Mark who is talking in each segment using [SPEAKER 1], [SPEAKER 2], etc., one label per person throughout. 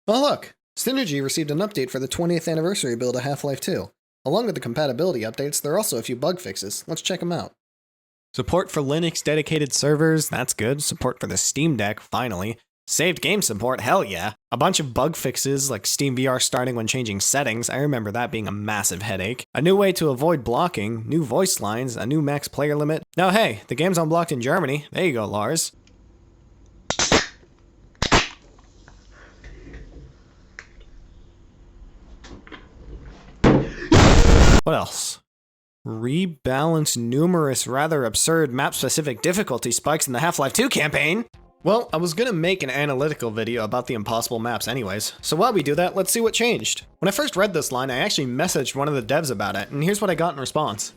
[SPEAKER 1] Oh look! Synergy received an update for the 20th anniversary build of Half-Life 2. Along with the compatibility updates, there are also a few bug fixes. Let's check them out. Support for Linux dedicated servers, that's good. Support for the Steam Deck, finally. Saved game support, hell yeah. A bunch of bug fixes, like Steam VR starting when changing settings, I remember that being a massive headache. A new way to avoid blocking, new voice lines, a new max player limit. Now hey, the game's unblocked in Germany. There you go, Lars. What else? Rebalance numerous rather absurd map-specific difficulty spikes in the Half-Life 2 campaign. Well, I was gonna make an analytical video about the impossible maps anyways, so while we do that, let's see what changed. When I first read this line, I actually messaged one of the devs about it, and here's what I got in response.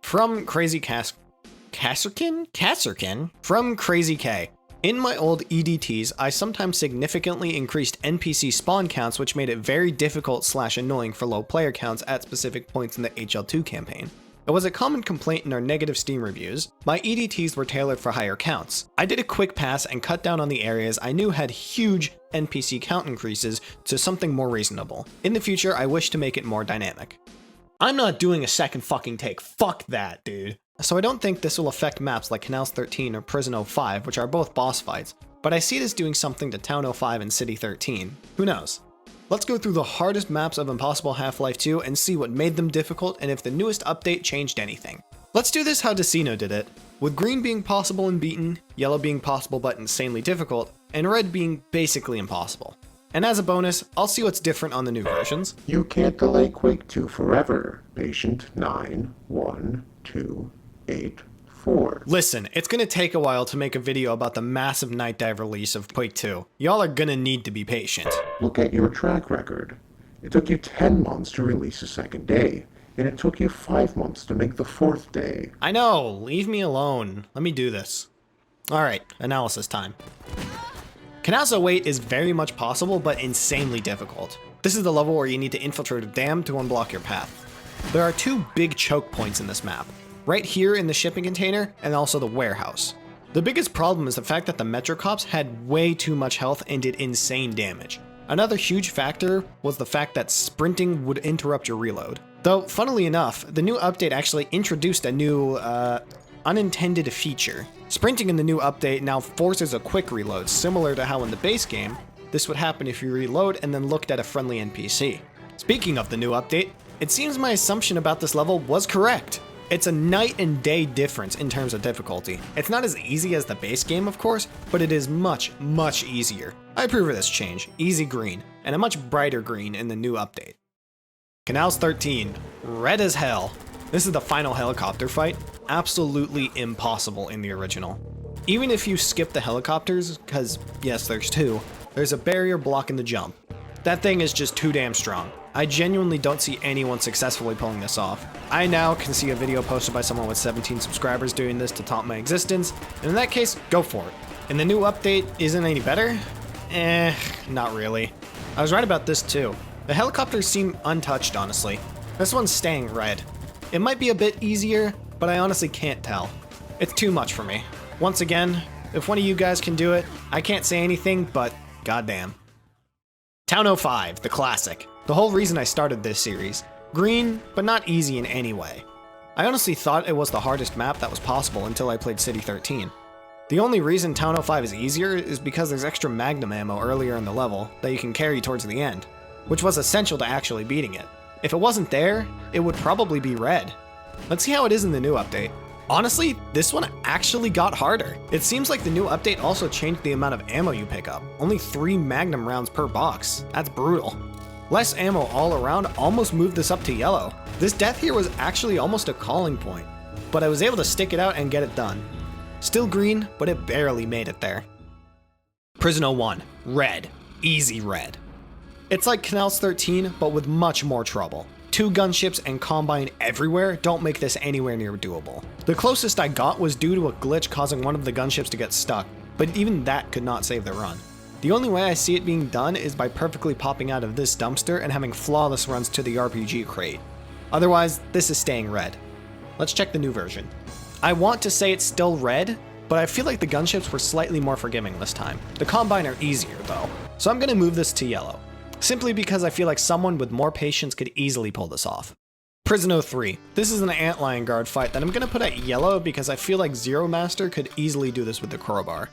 [SPEAKER 1] From Crazy Kasserkin? From Crazy K. In my old EDTs, I sometimes significantly increased NPC spawn counts, which made it very difficult / annoying for low player counts at specific points in the HL2 campaign. It was a common complaint in our negative Steam reviews. My EDTs were tailored for higher counts. I did a quick pass and cut down on the areas I knew had huge NPC count increases to something more reasonable. In the future, I wish to make it more dynamic. I'm not doing a second fucking take, fuck that, dude. So I don't think this will affect maps like Canals 13 or Prison 05, which are both boss fights, but I see this doing something to Town 05 and City 13. Who knows? Let's go through the hardest maps of Impossible Half-Life 2 and see what made them difficult and if the newest update changed anything. Let's do this how Decino did it, with green being possible and beaten, yellow being possible but insanely difficult, and red being basically impossible. And as a bonus, I'll see what's different on the new versions.
[SPEAKER 2] You can't delay Quake 2 forever. Patient 91284.
[SPEAKER 1] Listen, it's gonna take a while to make a video about the massive Night Dive release of Quake 2. Y'all are gonna need to be patient.
[SPEAKER 2] Look at your track record. It took you 10 months to release the second day, and it took you 5 months to make the 4th day.
[SPEAKER 1] I know, leave me alone. Let me do this. Alright, analysis time. Canals 08 is very much possible, but insanely difficult. This is the level where you need to infiltrate a dam to unblock your path. There are two big choke points in this map. Right here in the shipping container, and also the warehouse. The biggest problem is the fact that the Metro Cops had way too much health and did insane damage. Another huge factor was the fact that sprinting would interrupt your reload. Though, funnily enough, the new update actually introduced a new, unintended feature. Sprinting in the new update now forces a quick reload, similar to how in the base game, this would happen if you reload and then looked at a friendly NPC. Speaking of the new update, it seems my assumption about this level was correct. It's a night and day difference in terms of difficulty. It's not as easy as the base game, of course, but it is much, much easier. I approve of this change, easy green, and a much brighter green in the new update. Canals 13, red as hell. This is the final helicopter fight, absolutely impossible in the original. Even if you skip the helicopters, because yes, there's two, there's a barrier blocking the jump. That thing is just too damn strong. I genuinely don't see anyone successfully pulling this off. I now can see a video posted by someone with 17 subscribers doing this to taunt my existence, and in that case, go for it. And the new update isn't any better? Not really. I was right about this too. The helicopters seem untouched, honestly. This one's staying red. It might be a bit easier, but I honestly can't tell. It's too much for me. Once again, if one of you guys can do it, I can't say anything, but goddamn. Town 05, the classic. The whole reason I started this series. Green, but not easy in any way. I honestly thought it was the hardest map that was possible until I played City 13. The only reason Town 05 is easier is because there's extra Magnum ammo earlier in the level that you can carry towards the end, which was essential to actually beating it. If it wasn't there, it would probably be red. Let's see how it is in the new update. Honestly, this one actually got harder. It seems like the new update also changed the amount of ammo you pick up. Only 3 Magnum rounds per box. That's brutal. Less ammo all around almost moved this up to yellow. This death here was actually almost a calling point, but I was able to stick it out and get it done. Still green, but it barely made it there. Prison 01, red, easy red. It's like Canals 13, but with much more trouble. 2 gunships and Combine everywhere don't make this anywhere near doable. The closest I got was due to a glitch causing one of the gunships to get stuck, but even that could not save the run. The only way I see it being done is by perfectly popping out of this dumpster and having flawless runs to the RPG crate. Otherwise, this is staying red. Let's check the new version. I want to say it's still red, but I feel like the gunships were slightly more forgiving this time. The Combine are easier though, so I'm gonna move this to yellow. simply because I feel like someone with more patience could easily pull this off. Prison 03. This is an antlion guard fight that I'm going to put at yellow because I feel like Zero Master could easily do this with the crowbar.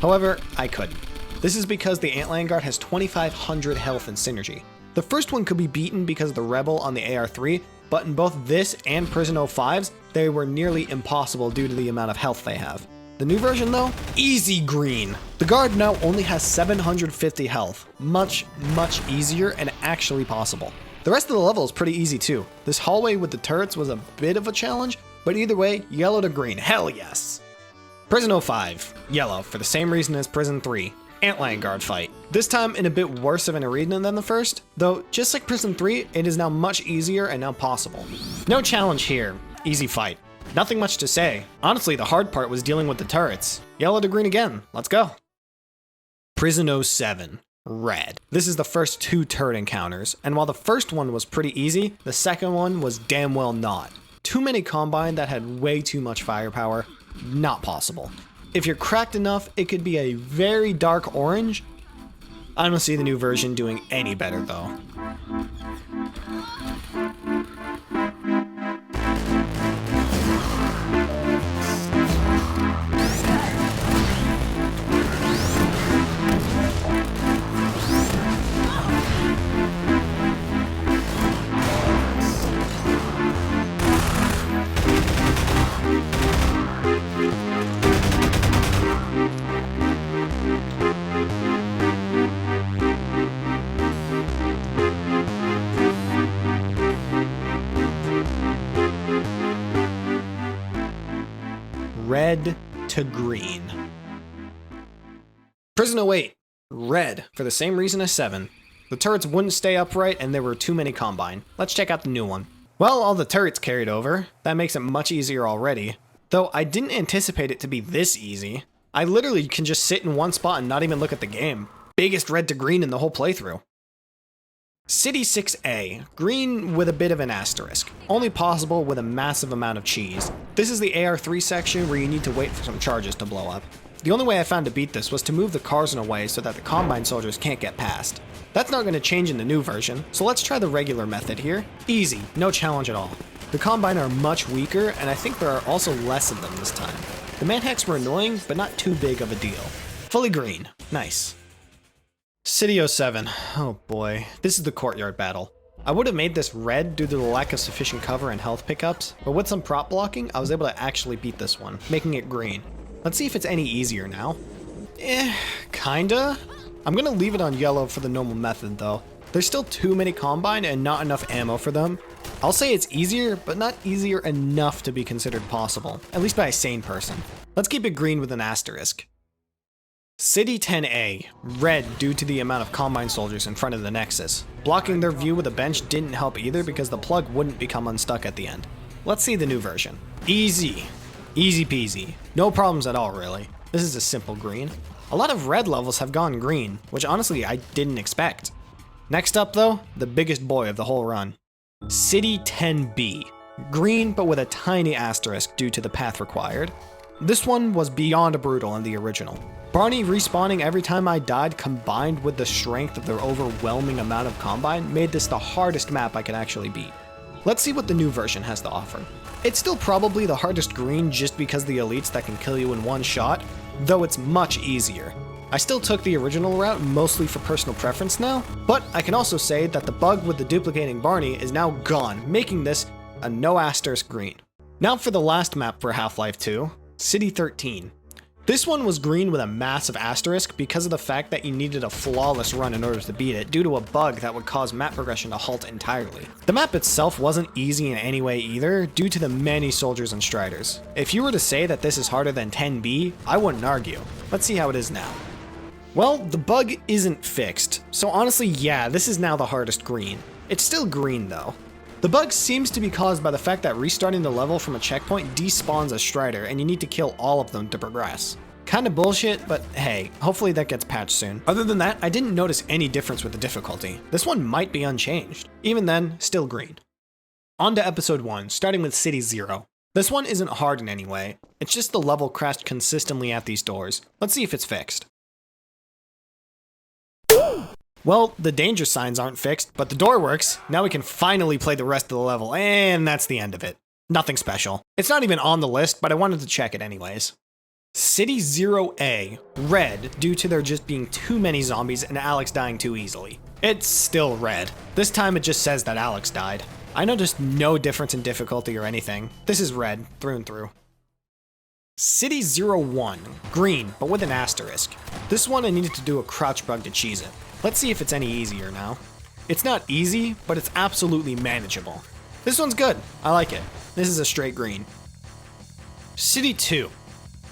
[SPEAKER 1] However, I couldn't. This is because the antlion guard has 2500 health and synergy. The first one could be beaten because of the rebel on the AR3, but in both this and Prison 05's, they were nearly impossible due to the amount of health they have. The new version though? Easy green! The guard now only has 750 health. Much easier and actually possible. The rest of the level is pretty easy too. This hallway with the turrets was a bit of a challenge, but either way, yellow to green, hell yes! Prison 05, yellow, for the same reason as Prison 3. Antlion guard fight. This time in a bit worse of an arena than the first, though just like Prison 3, it is now much easier and now possible. No challenge here, easy fight. Nothing much to say. Honestly, the hard part was dealing with the turrets. Yellow to green again, let's go. Prison 07, red. This is the first 2 turret encounters, and while the first one was pretty easy, the second one was damn well not. Too many combine that had way too much firepower, not possible. If you're cracked enough, it could be a very dark orange. I don't see the new version doing any better though. Red to green. Prison 08, red, for the same reason as 7. The turrets wouldn't stay upright and there were too many combine. Let's check out the new one. Well, all the turrets carried over. That makes it much easier already. Though I didn't anticipate it to be this easy. I literally can just sit in one spot and not even look at the game. Biggest red to green in the whole playthrough. City 6A, green with a bit of an asterisk, only possible with a massive amount of cheese. This is the AR3 section where you need to wait for some charges to blow up. The only way I found to beat this was to move the cars in a way so that the combine soldiers can't get past. That's not going to change in the new version, so let's try the regular method here. Easy, no challenge at all. The combine are much weaker, and I think there are also less of them this time. The manhacks were annoying, but not too big of a deal. Fully green, nice. City 07, oh boy, this is the courtyard battle. I would have made this red due to the lack of sufficient cover and health pickups, but with some prop blocking, I was able to actually beat this one, making it green. Let's see if it's any easier now. Kinda. I'm gonna leave it on yellow for the normal method though. There's still too many combine and not enough ammo for them. I'll say it's easier, but not easier enough to be considered possible, at least by a sane person. Let's keep it green with an asterisk. City 10A, red due to the amount of combine soldiers in front of the Nexus. Blocking their view with a bench didn't help either because the plug wouldn't become unstuck at the end. Let's see the new version. Easy. Easy peasy. No problems at all really. This is a simple green. A lot of red levels have gone green, which honestly I didn't expect. Next up though, the biggest boy of the whole run. City 10B. Green but with a tiny asterisk due to the path required. This one was beyond brutal in the original. Barney respawning every time I died combined with the strength of their overwhelming amount of combine made this the hardest map I could actually beat. Let's see what the new version has to offer. It's still probably the hardest green just because the elites that can kill you in one shot, though it's much easier. I still took the original route mostly for personal preference now, but I can also say that the bug with the duplicating Barney is now gone, making this a no asterisk green. Now for the last map for Half-Life 2, City 13. This one was green with a massive asterisk because of the fact that you needed a flawless run in order to beat it due to a bug that would cause map progression to halt entirely. The map itself wasn't easy in any way either due to the many soldiers and striders. If you were to say that this is harder than 10B, I wouldn't argue. Let's see how it is now. Well, the bug isn't fixed, so honestly yeah, this is now the hardest green. It's still green though. The bug seems to be caused by the fact that restarting the level from a checkpoint despawns a strider and you need to kill all of them to progress. Kinda bullshit, but hey, hopefully that gets patched soon. Other than that, I didn't notice any difference with the difficulty. This one might be unchanged. Even then, still green. On to episode 1, starting with City 0. This one isn't hard in any way, it's just the level crashed consistently at these doors. Let's see if it's fixed. Well, the danger signs aren't fixed, but the door works. Now we can finally play the rest of the level, and that's the end of it. Nothing special. It's not even on the list, but I wanted to check it anyways. City 0A, red, due to there just being too many zombies and Alex dying too easily. It's still red. This time it just says that Alex died. I noticed no difference in difficulty or anything. This is red, through and through. City 01, green, but with an asterisk. This one I needed to do a crouch bug to cheese it. Let's see if it's any easier now. It's not easy, but it's absolutely manageable. This one's good, I like it. This is a straight green. City 2,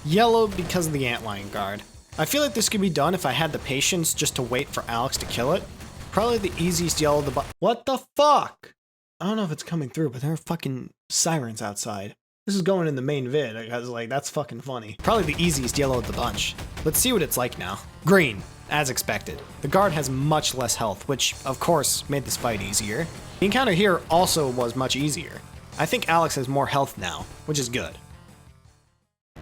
[SPEAKER 1] yellow because of the antlion guard. I feel like this could be done if I had the patience just to wait for Alex to kill it. Probably the easiest yellow of the What the fuck? I don't know if it's coming through, but there are fucking sirens outside. This is going in the main vid, because like, that's fucking funny. Probably the easiest yellow of the bunch. Let's see what it's like now. Green, as expected. The guard has much less health, which of course made this fight easier. The encounter here also was much easier. I think Alex has more health now, which is good.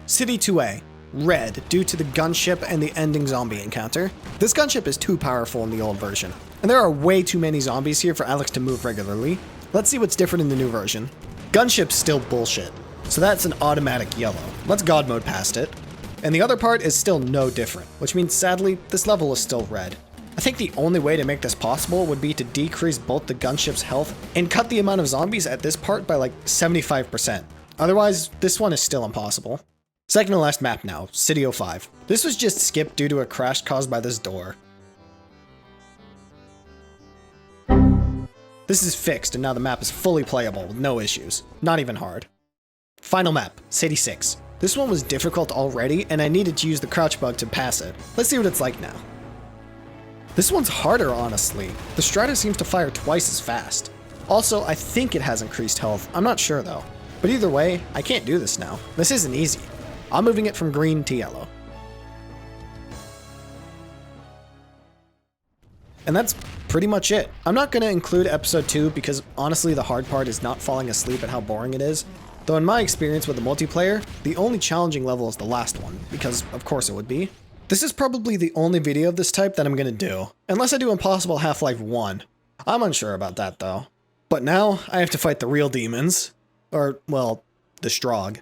[SPEAKER 1] City 2A, red, due to the gunship and the ending zombie encounter. This gunship is too powerful in the old version, and there are way too many zombies here for Alex to move regularly. Let's see what's different in the new version. Gunship's still bullshit, so that's an automatic yellow. Let's God mode past it. And the other part is still no different, which means sadly, this level is still red. I think the only way to make this possible would be to decrease both the gunship's health and cut the amount of zombies at this part by like 75%. Otherwise, this one is still impossible. Second to last map now, City 05. This was just skipped due to a crash caused by this door. This is fixed and now the map is fully playable with no issues. Not even hard. Final map, City 6. This one was difficult already and I needed to use the crouch bug to pass it. Let's see what it's like now. This one's harder, honestly. The Strider seems to fire twice as fast. Also, I think it has increased health. I'm not sure though. But either way, I can't do this now. This isn't easy. I'm moving it from green to yellow. And that's pretty much it. I'm not going to include episode 2 because honestly the hard part is not falling asleep at how boring it is. Though in my experience with the multiplayer, the only challenging level is the last one, because of course it would be. This is probably the only video of this type that I'm going to do, unless I do Impossible Half-Life 1. I'm unsure about that though. But now, I have to fight the real demons. Or, well, the Strogg.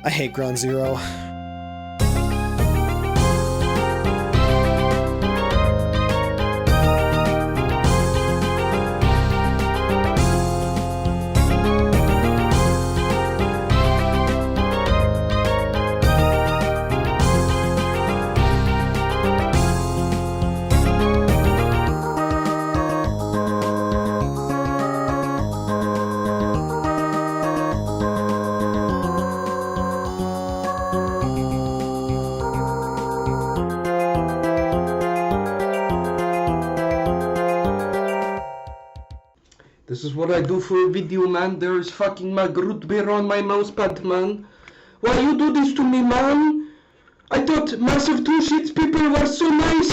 [SPEAKER 1] I hate Ground Zero.
[SPEAKER 3] This is what I do for a video, man. There is fucking my root beer on my mousepad, man. Why you do this to me, man? I thought Massive 2 Sheets people were so nice.